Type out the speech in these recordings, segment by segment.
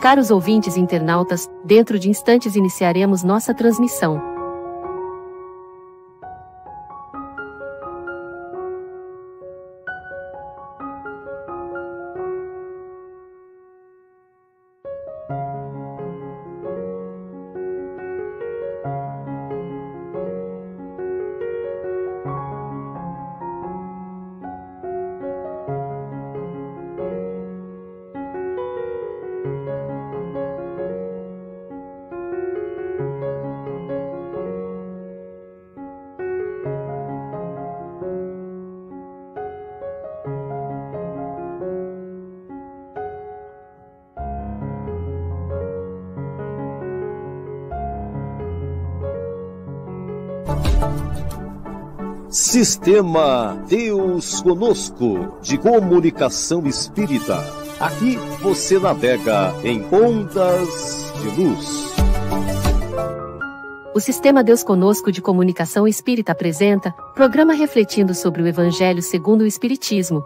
Caros ouvintes e internautas, dentro de instantes iniciaremos nossa transmissão. Sistema Deus Conosco, de comunicação espírita. Aqui você navega em ondas de luz. O Sistema Deus Conosco de Comunicação Espírita apresenta programa refletindo sobre o Evangelho segundo o Espiritismo.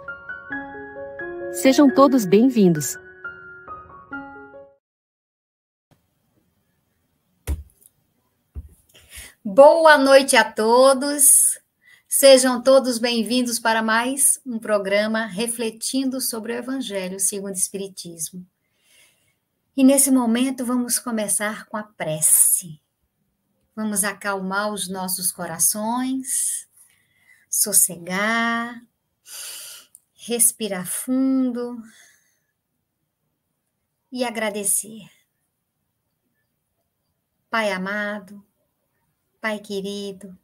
Sejam todos bem-vindos. Boa noite a todos. Sejam todos bem-vindos para mais um programa refletindo sobre o Evangelho segundo o Espiritismo. E nesse momento vamos começar com a prece. Vamos acalmar os nossos corações, sossegar, respirar fundo e agradecer. Pai amado, Pai querido,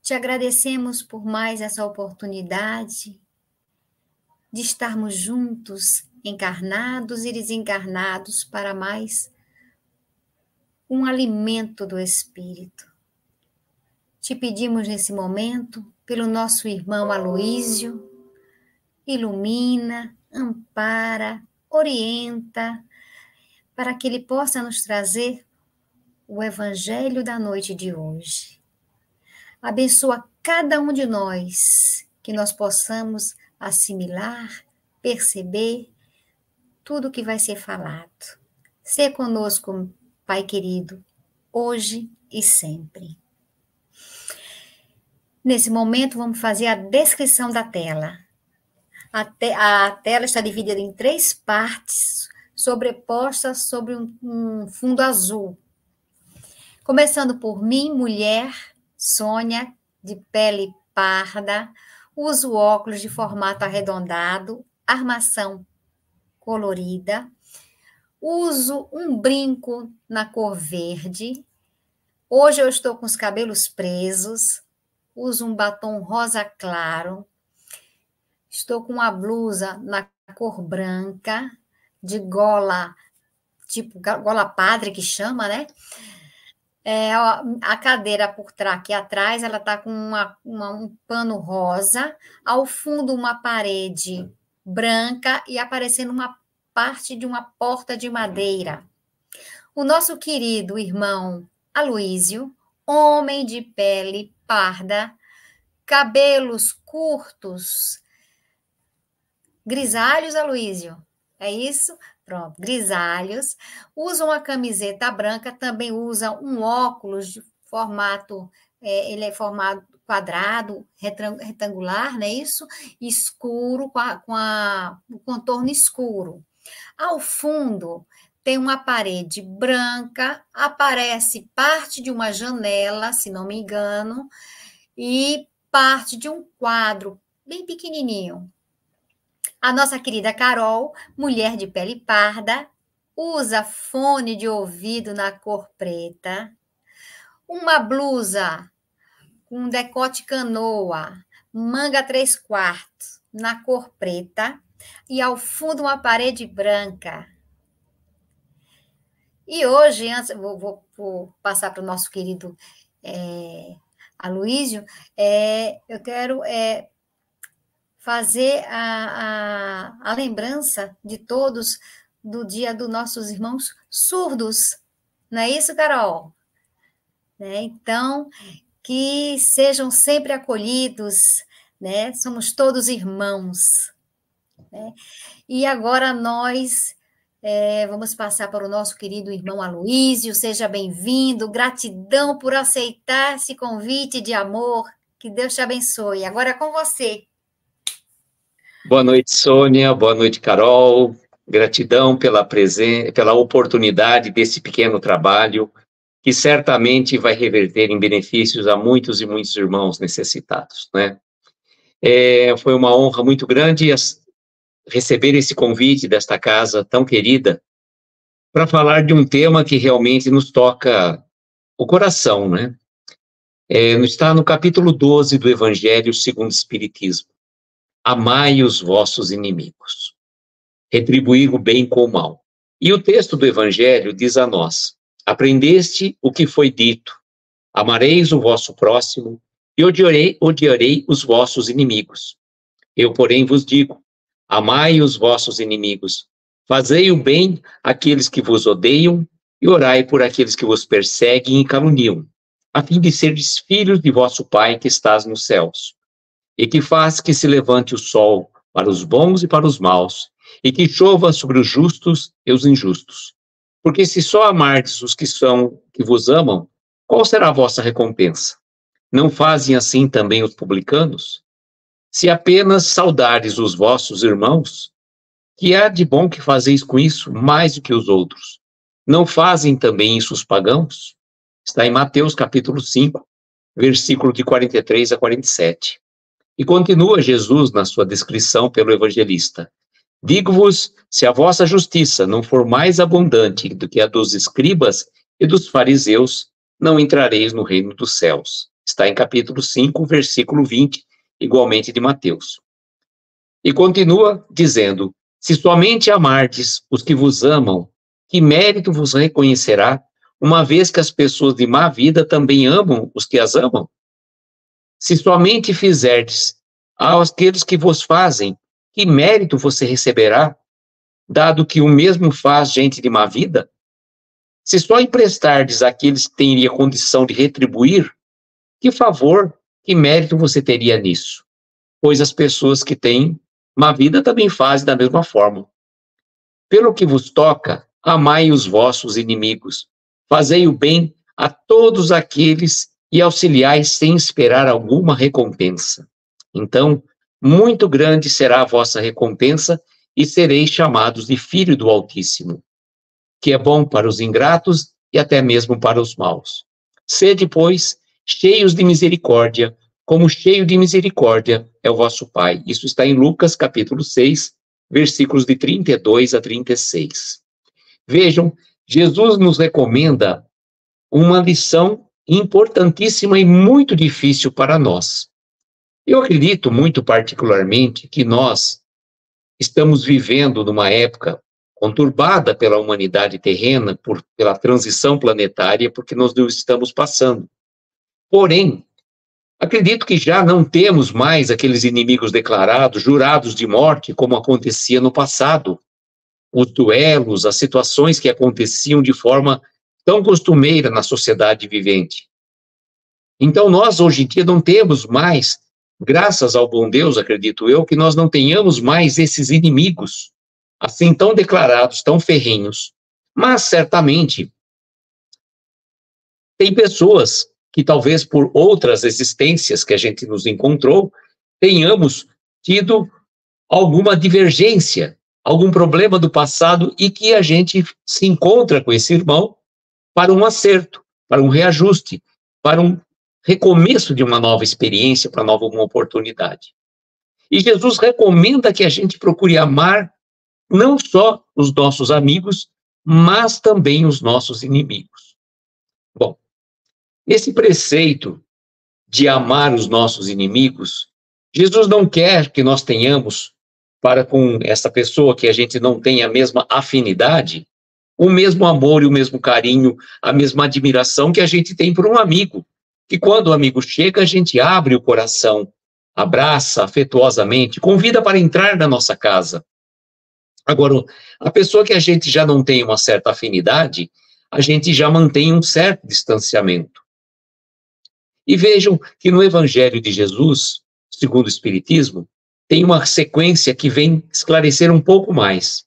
te agradecemos por mais essa oportunidade de estarmos juntos, encarnados e desencarnados, para mais um alimento do Espírito. Te pedimos nesse momento, pelo nosso irmão Aloísio, ilumina, ampara, orienta, para que ele possa nos trazer o Evangelho da noite de hoje. Abençoa cada um de nós, que nós possamos assimilar, perceber tudo que vai ser falado. Sê conosco, Pai querido, hoje e sempre. Nesse momento, vamos fazer a descrição da tela. A tela está dividida em 3 partes, sobrepostas sobre um fundo azul. Começando por mim, mulher, Sônia, de pele parda, uso óculos de formato arredondado, armação colorida, uso um brinco na cor verde, hoje eu estou com os cabelos presos, uso um batom rosa claro, estou com uma blusa na cor branca, de gola, tipo gola padre que chama, né? A cadeira por trás, aqui atrás, ela está com um pano rosa, ao fundo uma parede branca e aparecendo uma parte de uma porta de madeira. O nosso querido irmão Aloísio, homem de pele parda, cabelos curtos, grisalhos, Aloísio, é isso? Pronto, grisalhos, usa uma camiseta branca, também usa um óculos de formato, ele é formato quadrado, retangular, não é isso? Escuro, com o contorno escuro. Ao fundo, tem uma parede branca, aparece parte de uma janela, se não me engano, e parte de um quadro bem pequenininho. A nossa querida Carol, mulher de pele parda, usa fone de ouvido na cor preta, uma blusa com decote canoa, manga 3/4 na cor preta e ao fundo uma parede branca. E hoje, antes, vou passar para o nosso querido Aloísio, eu quero fazer a lembrança de todos do dia dos nossos irmãos surdos. Não é isso, Carol? Né? Então, que sejam sempre acolhidos, né? Somos todos irmãos. Né? E agora nós Vamos passar para o nosso querido irmão Aloísio. Seja bem-vindo. Gratidão por aceitar esse convite de amor. Que Deus te abençoe. Agora é com você. Boa noite, Sônia. Boa noite, Carol. Gratidão pela oportunidade desse pequeno trabalho, que certamente vai reverter em benefícios a muitos e muitos irmãos necessitados, né? Foi uma honra muito grande receber esse convite desta casa tão querida para falar de um tema que realmente nos toca o coração, né? Está no capítulo 12 do Evangelho segundo o Espiritismo. Amai os vossos inimigos, retribuir o bem com o mal. E o texto do Evangelho diz a nós: aprendeste o que foi dito, amareis o vosso próximo e odiarei os vossos inimigos. Eu, porém, vos digo, amai os vossos inimigos, fazei o bem àqueles que vos odeiam e orai por aqueles que vos perseguem e caluniam, a fim de serdes filhos de vosso Pai que estás nos céus, e que faz que se levante o sol para os bons e para os maus, e que chova sobre os justos e os injustos. Porque se só amardes os que vos amam, qual será a vossa recompensa? Não fazem assim também os publicanos? Se apenas saudares os vossos irmãos, que há de bom que fazeis com isso mais do que os outros? Não fazem também isso os pagãos? Está em Mateus capítulo 5, versículo de 43 a 47. E continua Jesus na sua descrição pelo evangelista: digo-vos, se a vossa justiça não for mais abundante do que a dos escribas e dos fariseus, não entrareis no reino dos céus. Está em capítulo 5, versículo 20, igualmente de Mateus. E continua dizendo: se somente amardes os que vos amam, que mérito vos reconhecerá, uma vez que as pessoas de má vida também amam os que as amam? Se somente fizerdes àqueles que vos fazem, que mérito você receberá, dado que o mesmo faz gente de má vida? Se só emprestardes àqueles que teriam condição de retribuir, que favor, que mérito você teria nisso? Pois as pessoas que têm má vida também fazem da mesma forma. Pelo que vos toca, amai os vossos inimigos, fazei o bem a todos aqueles e auxiliai sem esperar alguma recompensa. Então, muito grande será a vossa recompensa e sereis chamados de filho do Altíssimo, que é bom para os ingratos e até mesmo para os maus. Sede, pois, cheios de misericórdia, como cheio de misericórdia é o vosso Pai. Isso está em Lucas, capítulo 6, versículos de 32 a 36. Vejam, Jesus nos recomenda uma lição importantíssima e muito difícil para nós. Eu acredito muito particularmente que nós estamos vivendo numa época conturbada pela humanidade terrena, pela transição planetária, porque nós não estamos passando. Porém, acredito que já não temos mais aqueles inimigos declarados, jurados de morte, como acontecia no passado. Os duelos, as situações que aconteciam de forma tão costumeira na sociedade vivente. Então, nós, hoje em dia, não temos mais, graças ao bom Deus, acredito eu, que nós não tenhamos mais esses inimigos, assim, tão declarados, tão ferrenhos. Mas, certamente, tem pessoas que talvez por outras existências que a gente nos encontrou, tenhamos tido alguma divergência, algum problema do passado e que a gente se encontra com esse irmão para um acerto, para um reajuste, para um recomeço de uma nova experiência, para uma oportunidade. E Jesus recomenda que a gente procure amar não só os nossos amigos, mas também os nossos inimigos. Bom, esse preceito de amar os nossos inimigos, Jesus não quer que nós tenhamos para com essa pessoa que a gente não tem a mesma afinidade, o mesmo amor e o mesmo carinho, a mesma admiração que a gente tem por um amigo. Que quando o amigo chega, a gente abre o coração, abraça afetuosamente, convida para entrar na nossa casa. Agora, a pessoa que a gente já não tem uma certa afinidade, a gente já mantém um certo distanciamento. E vejam que no Evangelho de Jesus, segundo o Espiritismo, tem uma sequência que vem esclarecer um pouco mais.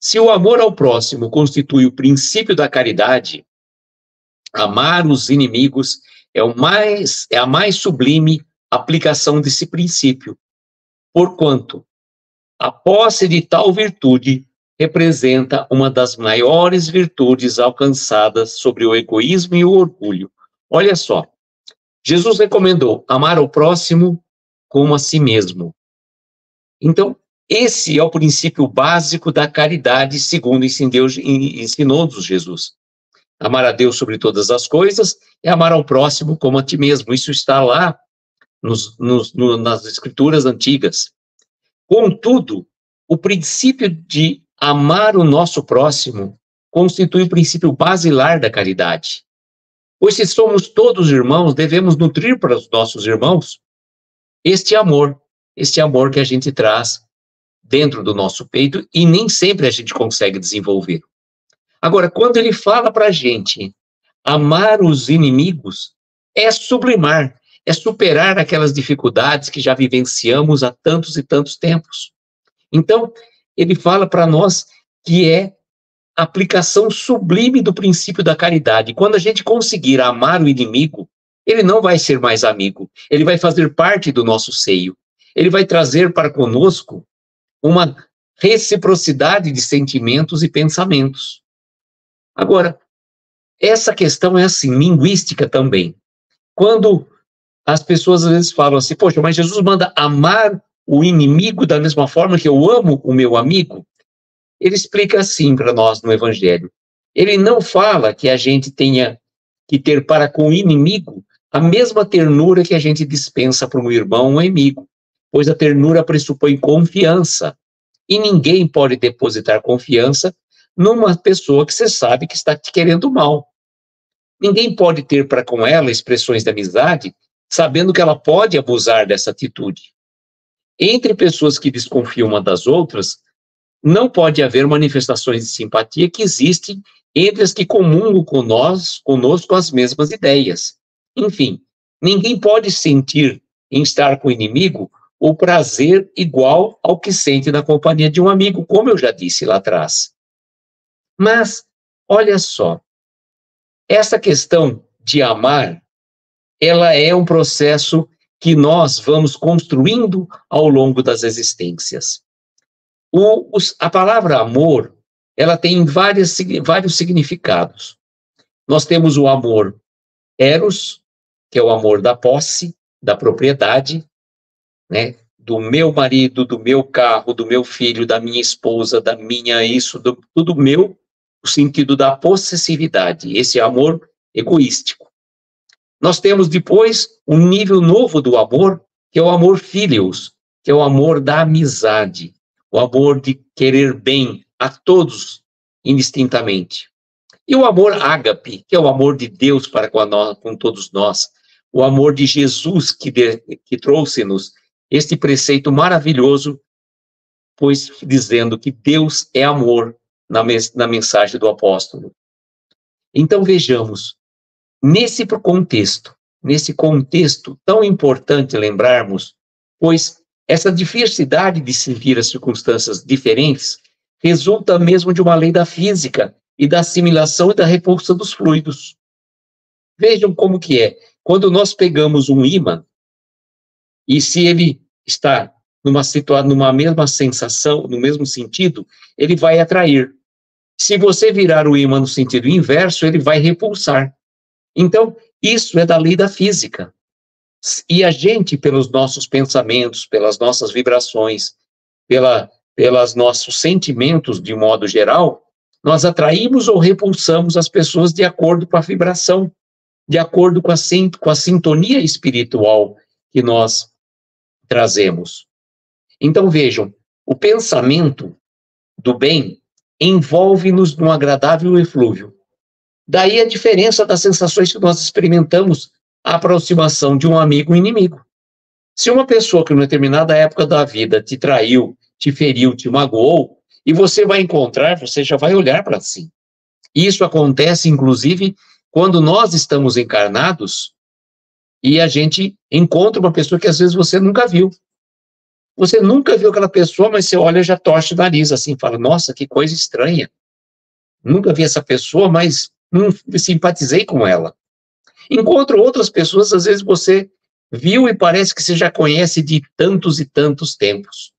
Se o amor ao próximo constitui o princípio da caridade, amar os inimigos é a mais sublime aplicação desse princípio, porquanto a posse de tal virtude representa uma das maiores virtudes alcançadas sobre o egoísmo e o orgulho. Olha só, Jesus recomendou amar ao próximo como a si mesmo. Então, esse é o princípio básico da caridade, segundo ensinou-nos Jesus. Amar a Deus sobre todas as coisas é amar ao próximo como a ti mesmo. Isso está lá nas escrituras antigas. Contudo, o princípio de amar o nosso próximo constitui o princípio basilar da caridade. Pois se somos todos irmãos, devemos nutrir para os nossos irmãos este amor que a gente traz dentro do nosso peito e nem sempre a gente consegue desenvolver. Agora, quando ele fala para a gente amar os inimigos, é sublimar, é superar aquelas dificuldades que já vivenciamos há tantos e tantos tempos. Então, ele fala para nós que é a aplicação sublime do princípio da caridade. Quando a gente conseguir amar o inimigo, ele não vai ser mais amigo, ele vai fazer parte do nosso seio. Ele vai trazer para conosco uma reciprocidade de sentimentos e pensamentos. Agora, essa questão é assim, linguística também. Quando as pessoas às vezes falam assim, poxa, mas Jesus manda amar o inimigo da mesma forma que eu amo o meu amigo, ele explica assim para nós no Evangelho. Ele não fala que a gente tenha que ter para com o inimigo a mesma ternura que a gente dispensa para um irmão ou amigo, pois a ternura pressupõe confiança, e ninguém pode depositar confiança numa pessoa que você sabe que está te querendo mal. Ninguém pode ter para com ela expressões de amizade, sabendo que ela pode abusar dessa atitude. Entre pessoas que desconfiam uma das outras, não pode haver manifestações de simpatia que existem entre as que comungam conosco as mesmas ideias. Enfim, ninguém pode sentir em estar com o inimigo o prazer igual ao que sente na companhia de um amigo, como eu já disse lá atrás. Mas, olha só, essa questão de amar, ela é um processo que nós vamos construindo ao longo das existências. A palavra amor, ela tem vários significados. Nós temos o amor eros, que é o amor da posse, da propriedade, né? Do meu marido, do meu carro, do meu filho, da minha esposa, da minha tudo meu, o sentido da possessividade, esse amor egoístico. Nós temos depois um nível novo do amor, que é o amor filios, que é o amor da amizade, o amor de querer bem a todos indistintamente. E o amor ágape, que é o amor de Deus para com todos nós, o amor de Jesus que trouxe-nos este preceito maravilhoso, pois dizendo que Deus é amor na mensagem do apóstolo. Então vejamos, nesse contexto tão importante lembrarmos, pois essa diversidade de servir as circunstâncias diferentes resulta mesmo de uma lei da física e da assimilação e da repulsa dos fluidos. Vejam como que é. Quando nós pegamos um ímã, e se ele está numa mesma sensação, no mesmo sentido, ele vai atrair. Se você virar o ímã no sentido inverso, ele vai repulsar. Então, isso é da lei da física. E a gente, pelos nossos pensamentos, pelas nossas vibrações, pelos nossos sentimentos, de modo geral, nós atraímos ou repulsamos as pessoas de acordo com a vibração, de acordo com a sintonia espiritual que nós trazemos. Então, vejam, o pensamento do bem envolve-nos num agradável eflúvio. Daí a diferença das sensações que nós experimentamos à aproximação de um amigo ou inimigo. Se uma pessoa que, numa determinada época da vida, te traiu, te feriu, te magoou, e você vai encontrar, você já vai olhar para si. Isso acontece, inclusive, quando nós estamos encarnados e a gente encontra uma pessoa que às vezes você nunca viu. Você nunca viu aquela pessoa, mas você olha e já torce o nariz, assim, fala, nossa, que coisa estranha. Nunca vi essa pessoa, mas não simpatizei com ela. Enquanto outras pessoas, às vezes você viu e parece que você já conhece de tantos e tantos tempos.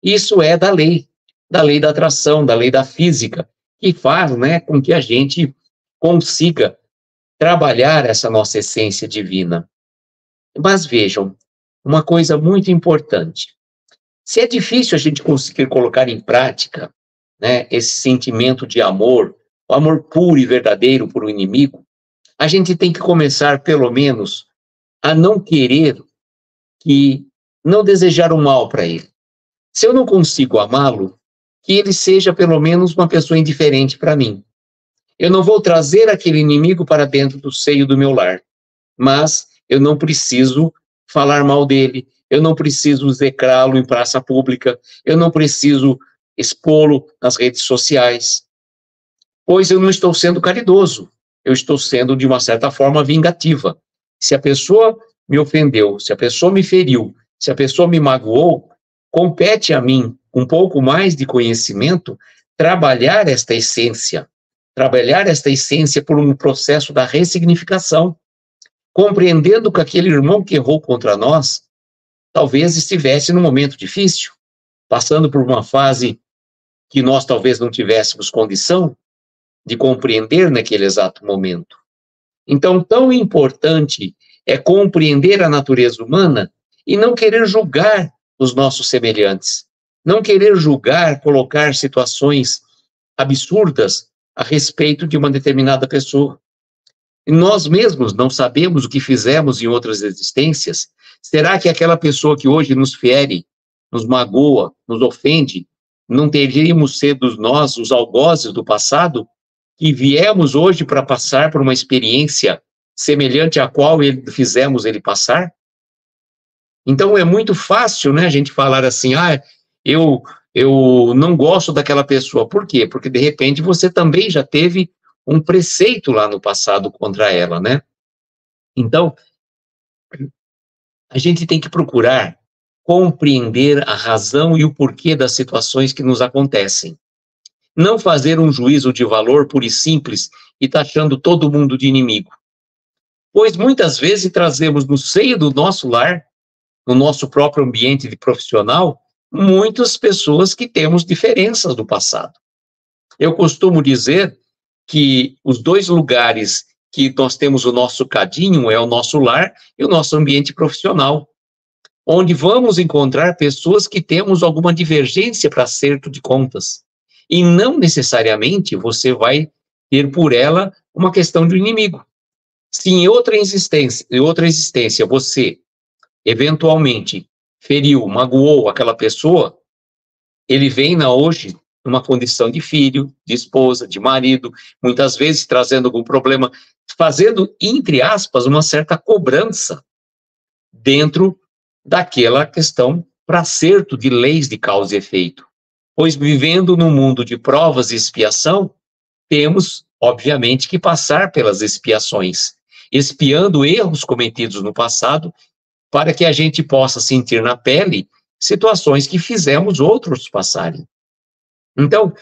Isso é da lei da atração, da lei da física, que faz, né, com que a gente consiga trabalhar essa nossa essência divina. Mas vejam, uma coisa muito importante. Se é difícil a gente conseguir colocar em prática, né, esse sentimento de amor, o amor puro e verdadeiro por um inimigo, a gente tem que começar, pelo menos, a não querer não desejar o mal para ele. Se eu não consigo amá-lo, que ele seja pelo menos uma pessoa indiferente para mim. Eu não vou trazer aquele inimigo para dentro do seio do meu lar, mas eu não preciso falar mal dele, eu não preciso execrá-lo em praça pública, eu não preciso expô-lo nas redes sociais, pois eu não estou sendo caridoso, eu estou sendo, de uma certa forma, vingativa. Se a pessoa me ofendeu, se a pessoa me feriu, se a pessoa me magoou, compete a mim um pouco mais de conhecimento, trabalhar esta essência por um processo da ressignificação, compreendendo que aquele irmão que errou contra nós, talvez estivesse num momento difícil, passando por uma fase que nós talvez não tivéssemos condição de compreender naquele exato momento. Então, tão importante é compreender a natureza humana e não querer julgar os nossos semelhantes, não querer julgar, colocar situações absurdas a respeito de uma determinada pessoa. E nós mesmos não sabemos o que fizemos em outras existências. Será que aquela pessoa que hoje nos fere, nos magoa, nos ofende, não teríamos sido nós os algozes do passado, que viemos hoje para passar por uma experiência semelhante à qual fizemos ele passar? Então é muito fácil, né, a gente falar assim, eu não gosto daquela pessoa. Por quê? Porque de repente você também já teve um preceito lá no passado contra ela, né? Então, a gente tem que procurar compreender a razão e o porquê das situações que nos acontecem. Não fazer um juízo de valor puro e simples e taxando todo mundo de inimigo. Pois muitas vezes trazemos no seio do nosso lar, no nosso próprio ambiente de profissional, muitas pessoas que temos diferenças do passado. Eu costumo dizer que os dois lugares que nós temos o nosso cadinho é o nosso lar e o nosso ambiente profissional, onde vamos encontrar pessoas que temos alguma divergência para acerto de contas. E não necessariamente você vai ter por ela uma questão de inimigo. Se em outra existência você eventualmente feriu, magoou aquela pessoa, ele vem hoje numa condição de filho, de esposa, de marido, muitas vezes trazendo algum problema, fazendo, entre aspas, uma certa cobrança dentro daquela questão para acerto de leis de causa e efeito. Pois vivendo num mundo de provas e expiação, temos, obviamente, que passar pelas expiações, expiando erros cometidos no passado, para que a gente possa sentir na pele situações que fizemos outros passarem. Então,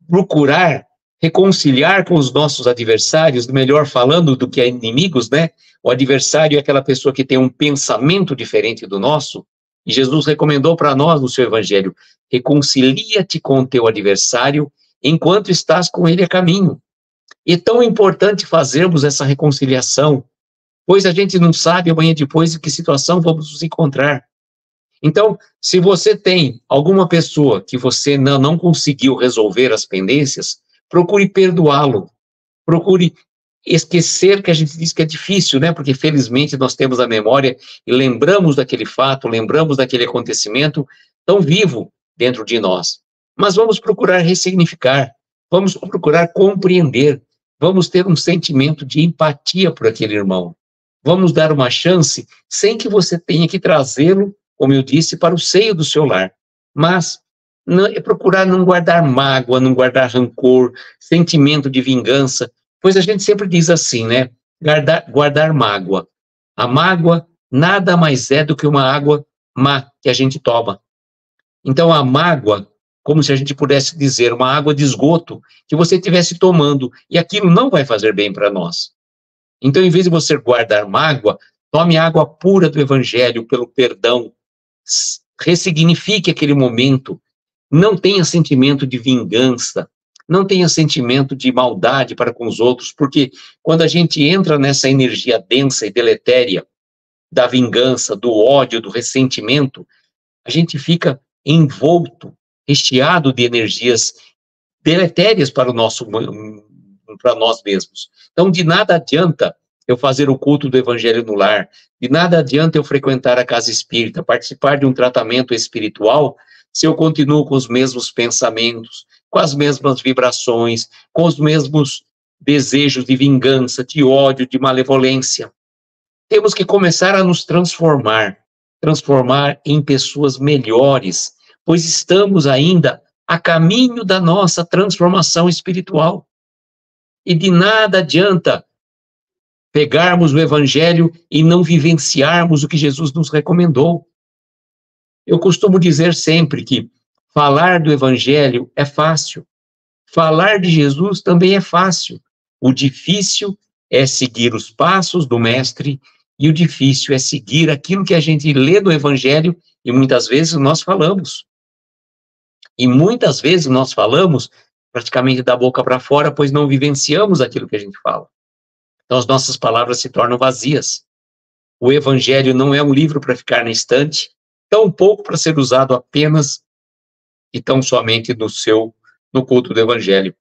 procurar reconciliar com os nossos adversários, melhor falando do que inimigos, né? O adversário é aquela pessoa que tem um pensamento diferente do nosso, e Jesus recomendou para nós no seu evangelho, reconcilia-te com o teu adversário enquanto estás com ele a caminho. E é tão importante fazermos essa reconciliação, pois a gente não sabe amanhã depois em que situação vamos nos encontrar. Então, se você tem alguma pessoa que você não conseguiu resolver as pendências, procure perdoá-lo, procure esquecer, que a gente diz que é difícil, né? Porque felizmente nós temos a memória e lembramos daquele fato, lembramos daquele acontecimento tão vivo dentro de nós. Mas vamos procurar ressignificar, vamos procurar compreender, vamos ter um sentimento de empatia por aquele irmão. Vamos dar uma chance sem que você tenha que trazê-lo, como eu disse, para o seio do seu lar. Mas procurar não guardar mágoa, não guardar rancor, sentimento de vingança, pois a gente sempre diz assim, né? Guardar mágoa. A mágoa nada mais é do que uma água má que a gente toma. Então, a mágoa, como se a gente pudesse dizer, uma água de esgoto que você estivesse tomando, e aquilo não vai fazer bem para nós. Então, em vez de você guardar mágoa, tome água pura do Evangelho, pelo perdão, ressignifique aquele momento, não tenha sentimento de vingança, não tenha sentimento de maldade para com os outros, porque quando a gente entra nessa energia densa e deletéria da vingança, do ódio, do ressentimento, a gente fica envolto, recheado de energias deletérias para nós mesmos. Então, de nada adianta eu fazer o culto do Evangelho no lar, de nada adianta eu frequentar a casa espírita, participar de um tratamento espiritual, se eu continuo com os mesmos pensamentos, com as mesmas vibrações, com os mesmos desejos de vingança, de ódio, de malevolência. Temos que começar a nos transformar em pessoas melhores, pois estamos ainda a caminho da nossa transformação espiritual. E de nada adianta pegarmos o Evangelho e não vivenciarmos o que Jesus nos recomendou. Eu costumo dizer sempre que falar do Evangelho é fácil, falar de Jesus também é fácil. O difícil é seguir os passos do Mestre, e o difícil é seguir aquilo que a gente lê do Evangelho, e muitas vezes nós falamos. E muitas vezes nós falamos praticamente da boca para fora, pois não vivenciamos aquilo que a gente fala. Então as nossas palavras se tornam vazias. O Evangelho não é um livro para ficar na estante, tão pouco para ser usado apenas e tão somente no culto do Evangelho.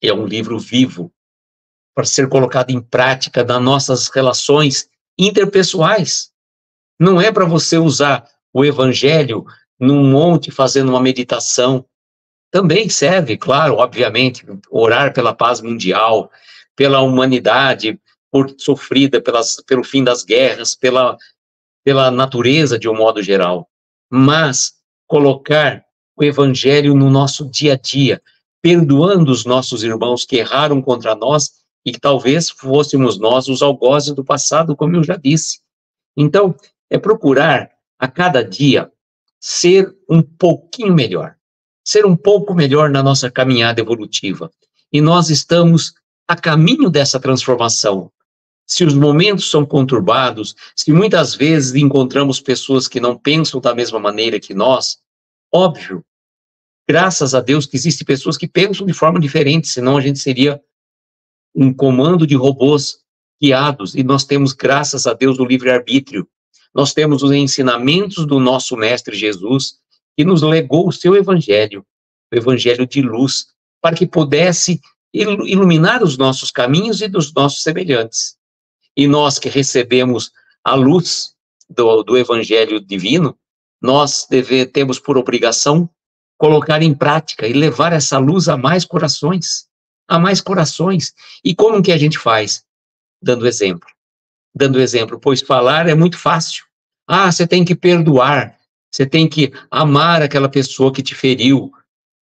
É um livro vivo, para ser colocado em prática nas nossas relações interpessoais. Não é para você usar o Evangelho num monte fazendo uma meditação. Também serve, claro, obviamente, orar pela paz mundial, pela humanidade sofrida pelo fim das guerras, pela natureza de um modo geral. Mas colocar o Evangelho no nosso dia a dia, perdoando os nossos irmãos que erraram contra nós e que talvez fôssemos nós os algozes do passado, como eu já disse. Então, é procurar a cada dia ser um pouquinho melhor, ser um pouco melhor na nossa caminhada evolutiva. E nós estamos a caminho dessa transformação. Se os momentos são conturbados, se muitas vezes encontramos pessoas que não pensam da mesma maneira que nós, óbvio, graças a Deus que existem pessoas que pensam de forma diferente, senão a gente seria um comando de robôs guiados, e nós temos, graças a Deus, o livre-arbítrio. Nós temos os ensinamentos do nosso Mestre Jesus, que nos legou o seu Evangelho, o Evangelho de luz, para que pudesse iluminar os nossos caminhos e dos nossos semelhantes. E nós que recebemos a luz do Evangelho divino, nós temos por obrigação colocar em prática e levar essa luz a mais corações. A mais corações. E como que a gente faz? Dando exemplo. Dando exemplo, pois falar é muito fácil. Ah, você tem que perdoar, você tem que amar aquela pessoa que te feriu.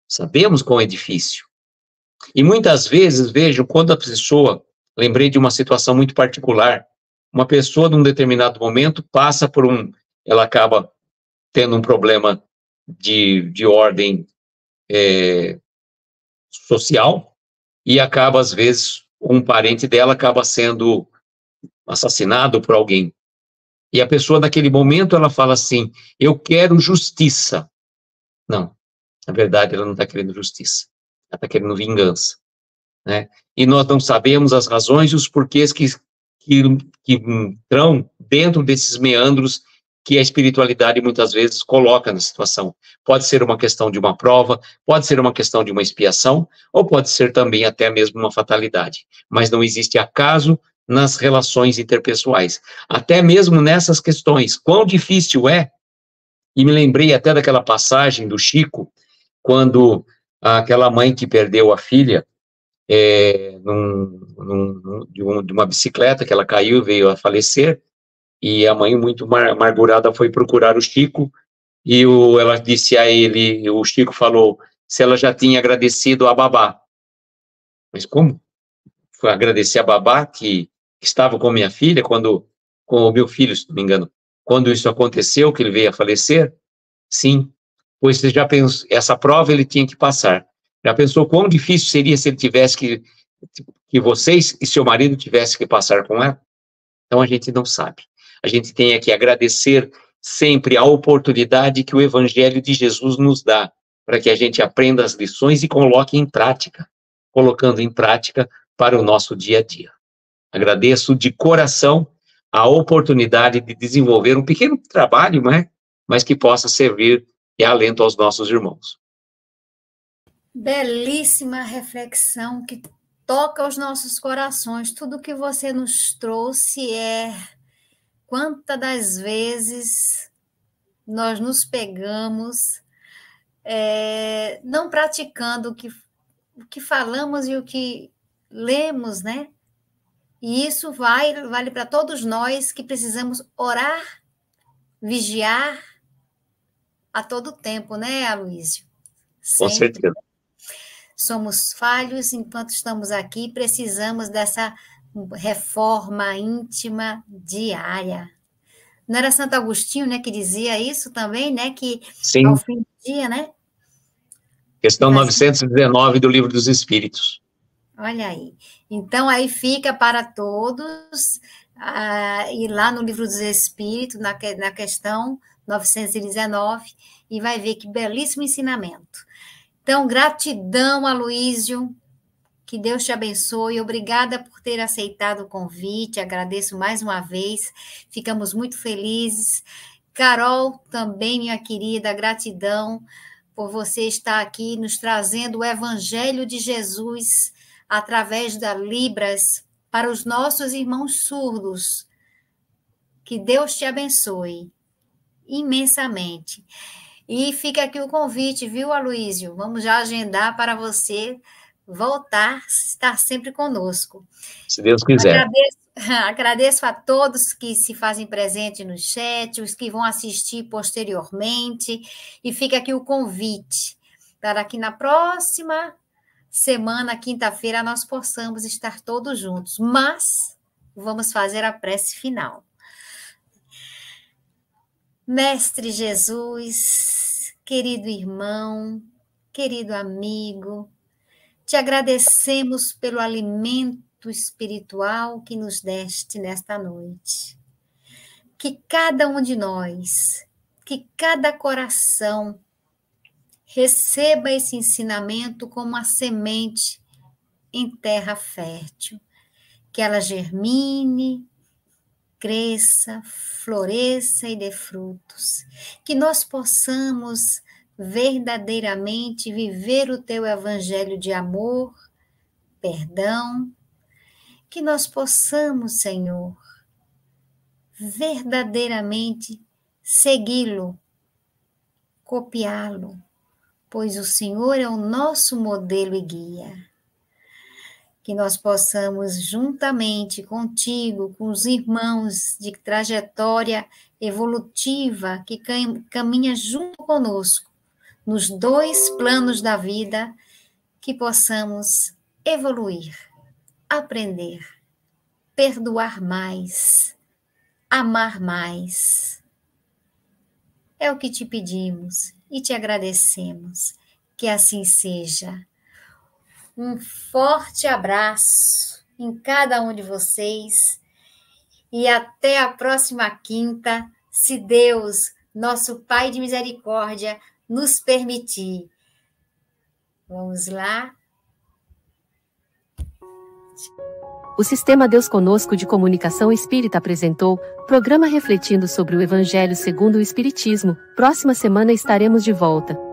Sabemos quão é difícil. E muitas vezes, vejam, quando a pessoa, lembrei de uma situação muito particular, uma pessoa num determinado momento passa ela acaba tendo um problema de ordem social, e acaba, às vezes, um parente dela acaba sendo assassinado por alguém. E a pessoa, naquele momento, ela fala assim, eu quero justiça. Não, na verdade, ela não está querendo justiça. Ela está querendo vingança. Né? E nós não sabemos as razões e os porquês que entram dentro desses meandros que a espiritualidade muitas vezes coloca na situação. Pode ser uma questão de uma prova, pode ser uma questão de uma expiação, ou pode ser também até mesmo uma fatalidade. Mas não existe acaso nas relações interpessoais. Até mesmo nessas questões, quão difícil é, e me lembrei até daquela passagem do Chico, quando aquela mãe que perdeu a filha de uma bicicleta, que ela caiu e veio a falecer, e a mãe, muito amargurada, foi procurar o Chico, e ela disse a ele, o Chico falou, se ela já tinha agradecido a babá. Mas como? Foi agradecer a babá que estava com minha filha, com o meu filho, se não me engano, quando isso aconteceu, que ele veio a falecer? Sim, pois você já pensou, essa prova ele tinha que passar. Já pensou quão difícil seria se ele tivesse que vocês e seu marido tivessem que passar com ela? Então a gente não sabe. A gente tem que agradecer sempre a oportunidade que o Evangelho de Jesus nos dá, para que a gente aprenda as lições e coloque em prática, colocando em prática para o nosso dia a dia. Agradeço de coração a oportunidade de desenvolver um pequeno trabalho, mas que possa servir de alento aos nossos irmãos. Belíssima reflexão que toca os nossos corações. Tudo que você nos trouxe quantas das vezes nós nos pegamos não praticando o que falamos e o que lemos, né? E isso vale para todos nós que precisamos orar, vigiar a todo tempo, né, Aloísio? Com certeza. Somos falhos enquanto estamos aqui, precisamos dessa reforma íntima diária. Não era Santo Agostinho, né, que dizia isso também, né, que sim, ao fim do dia, né? Questão 919 do Livro dos Espíritos. Olha aí. Então, aí fica para todos, ir lá no Livro dos Espíritos, na questão 919, e vai ver que belíssimo ensinamento. Então, gratidão, Aloísio, que Deus te abençoe, obrigada por ter aceitado o convite, agradeço mais uma vez, ficamos muito felizes. Carol, também, minha querida, gratidão por você estar aqui nos trazendo o Evangelho de Jesus através da Libras para os nossos irmãos surdos. Que Deus te abençoe imensamente. E fica aqui o convite, viu, Aloísio? Vamos já agendar para você voltar, estar sempre conosco. Se Deus quiser. Agradeço a todos que se fazem presente no chat, os que vão assistir posteriormente, e fica aqui o convite para que na próxima semana, quinta-feira, nós possamos estar todos juntos, mas vamos fazer a prece final. Mestre Jesus, querido irmão, querido amigo, te agradecemos pelo alimento espiritual que nos deste nesta noite. Que cada um de nós, que cada coração receba esse ensinamento como uma semente em terra fértil, que ela germine, cresça, floresça e dê frutos, que nós possamos verdadeiramente viver o teu evangelho de amor, perdão, que nós possamos, Senhor, verdadeiramente segui-lo, copiá-lo, pois o Senhor é o nosso modelo e guia. Que nós possamos, juntamente contigo, com os irmãos de trajetória evolutiva que caminha junto conosco, nos dois planos da vida, que possamos evoluir, aprender, perdoar mais, amar mais. É o que te pedimos e te agradecemos. Que assim seja. Um forte abraço em cada um de vocês e até a próxima quinta, se Deus, nosso Pai de misericórdia, nos permitir. Vamos lá. O Sistema Deus Conosco de Comunicação Espírita apresentou programa refletindo sobre o Evangelho segundo o Espiritismo. Próxima semana estaremos de volta.